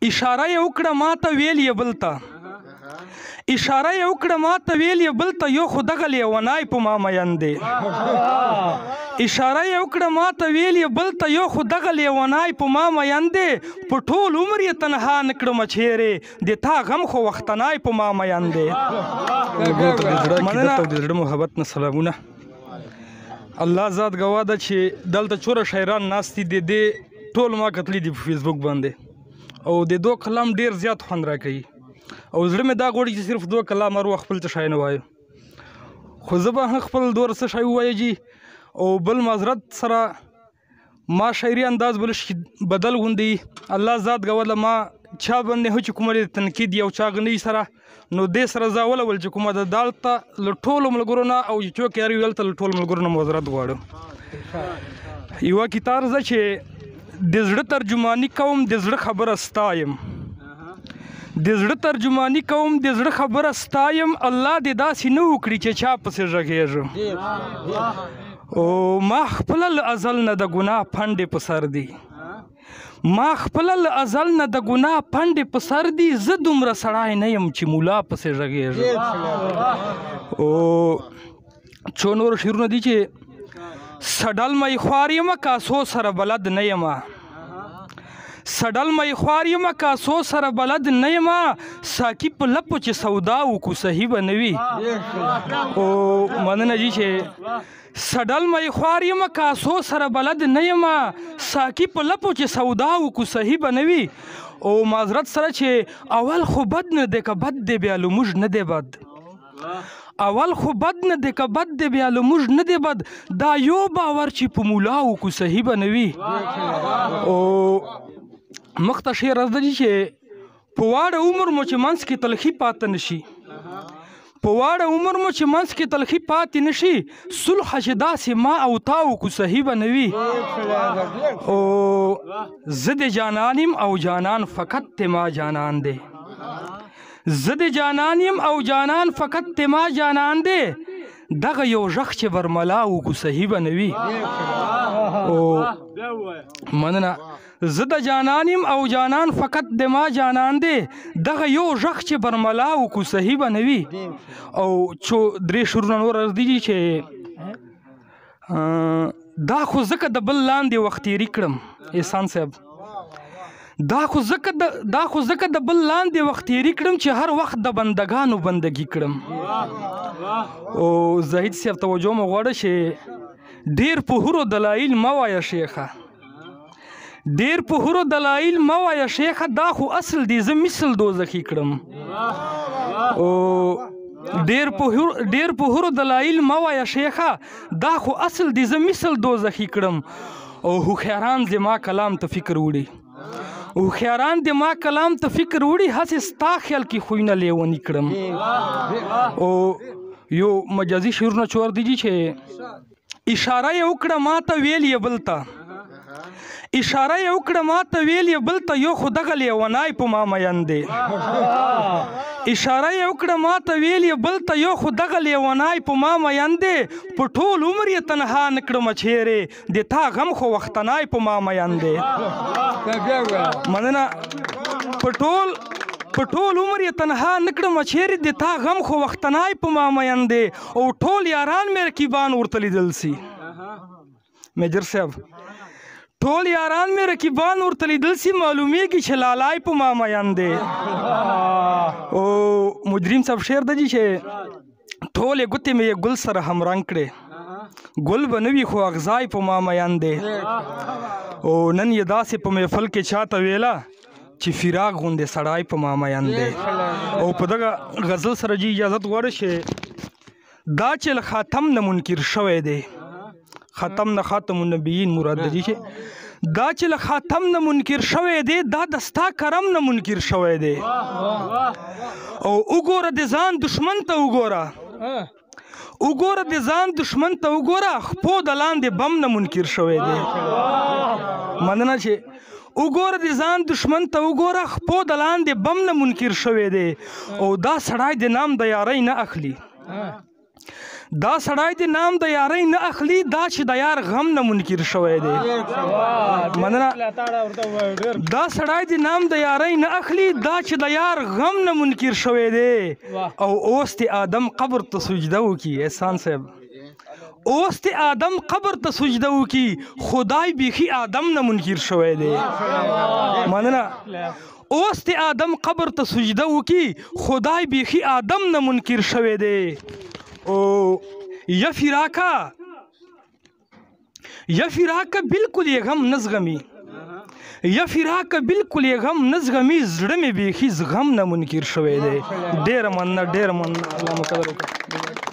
اشاره یې وکړه ما ته ویل یې بل ته اشاره یې وکړه ما ته ویل یې بل ته یو خو دغه لیونی په ما مین دی اشاره یې وکړه ما ته ویل یې بل ته یو خو دغه لیونی په ما مین دی په ټول عمر یې تنها نه کړمه چیرې د تا غم خو وختنی په ما مین دی مننه د زړه محبت نه سلامونه الله ذات ګواه ده چې دلته څوره شاعران ناست دي د دې ټول ما کتلي دي په فیسبوک باندې او د دو کلام ډېر زیات خوند راکوي او زړه مې دا غواړي چې صرف دو کلام هر وخت خپل څه شی نه وایو خو زه به هم خپل دور څه شی ووایه جي او بل معذرت سره ما شاعري انداز بلش بدل غوندي الله ذات ګواه ده ما چا باندې هو چې کومه تنقید یو چا غنی سره نو دې سره زه ولول چې کومه د دالته له ټولو ملګرو نه او چوک یاري دلته له ټولو ملګرو نه معذرت غواړم یوه کتار زه چې د زړه ترجماني کوم د زړه خبره ستایم د زړه ترجماني کوم د زړه خبره ستایم الله دې داسې نه وکړي چې چا پسې غږېږم او ما خپله له ازل نه د ګناه پنډې په سر دي ما خپله له ازل نه د ګناه پنډې په سر دي زه دومره سړی نه یم چې مولا پسې غږېږم او څو نور شعرونه دي چې سډل مې خوار یم کاسو سره بلد نه یم سډل مې خوار یم کاسو سره بلد نه یم ساقي په لپو چې سودا وکړو صحیح به نه وي او مننه جي چې سډل مې خوار یم کاسو سره بلد نه یم ساقي په لپو چې سودا وکړو صحیح به نه وي او معذرت سره چې اول خو بد نه دی که بد دی بیا لموږ نه دی بد اول خو بد نه دی که بد دی بیا لموږ نه دی بد دا یو باور چې په مولا وکړو صحیح به نه وي او مخ ته شعر زده دي چې په واړه عمر مو چې منځ کې تلخي پاته نشي په واړه عمر مو چې منځ کې تلخي پاتې نشي صلح چې داسې ما او تا وکړو صحیح به نه وي او زه د جانان یم او جانان فقط ته ما جانان دی زه د جانان یم او جانان فقط ته ما جانان دی دغه یو غږ چې برملا وکړو صحیح به نه وي او مننه زه د جانان یم او جانان فقط د ما جانان دی دغه یو غږ چې برملا وکړو صحیح به نه وي او درې شعرونه نور دي چې دا خو ځکه د بل لاندې وخت تېري کړم احسان صاحب دا خو ځکه د بل لاندې وخت تېري کړم چې هر وخت د بندګانو بندګي کړم او زاهد صاحب توجه مو غواړه چې ډېر په هرو دلایل مه وایه شیخه ډېر په هرو دلایل مه وایه شیخه دا خو اصل دی زه مثل دوزخي کړم او ډېر په هرو دلایل مه وایه شیخه دا خو اصل دی زه مثل دوزخي کړم او هوښیاران زما کلام ته فکر وړي هوښیاران د ما کلام ته فکر وړي هسې ستا خیال کې خوینه لیوني کړم او یو مجازي شعرونه چور دي چې اشاره یې وکړه ما ته ویل یې بل ته اشاره یې وکړه ما ته ویل یې بل ته یو خو دغه لیونی په ما مین دی اشاره یې وکړه ما ته ویل یې بل ته یو خو دغه لیونی په ما مین دی په ټول عمر یې تنها نه کړمه چیرې د تا غم خو وختنی په ما مین دی مننه په ټول عمر یې تنها نه کړمه چیرې د تا غم خو وختنی په ما مین دی او ټول یاران مې رقیبان ورته لیدل سي میجر صاحب ټول یاران مې رقیبان ورته لیدل سي معلومیږي چې لالای په ما مین دی او مجرم صاحب شعر ده جي چې ټولې ګوتې مې یې ګل سره همرنګ کړې ګل به نه وي خو اغزای په ما مین دی او نن یې داسې په محفل کې چاته ویله چې فراق غوندې سړی په ما مین دی او په دغه غزل سره جي اجازت غواړه چې دا چې له خاتم نه منکر شوی دی ختم نه خاتم النبیین مراد دی چې دا چې له خاتم نه منکر شوی دی دا د ستا کرم نه منکر شوی دی او وګوره د ځان دشمن ته وګوره د ځان دشمن ته وګوره خپو د لاندې بم نه منکر شوی دی مننه چې وګوره د ځان دشمن ته وګوره خپو د لاندې بم نه منکر شوی دی او دا سړی د نام د یارۍ نه اخلي دا سړی د نام د یارۍ نه اخلي دا چې د یار غم نه منکر شوی دی مننه دا سړی د نام د یارۍ نه اخلي دا چې د یار غم نه منکر شوی دی او اوس د آدم قبر ته سجده وکړي احسان صاحب اوس د آدم قبر ته سجده وکړي خدای بیخي آدم نه منکر شوی دی مننه اوس د آدم قبر ته سجده وکړي خدای بیخي آدم نه منکر شوی دی او یا فراقه بالکل یې غم نه زغمي یا فراقه بالکل یې غم نه زغمي زړه مې بیخي زغم نه منکر شوی دی ډېره مننه علامه قدر وکړه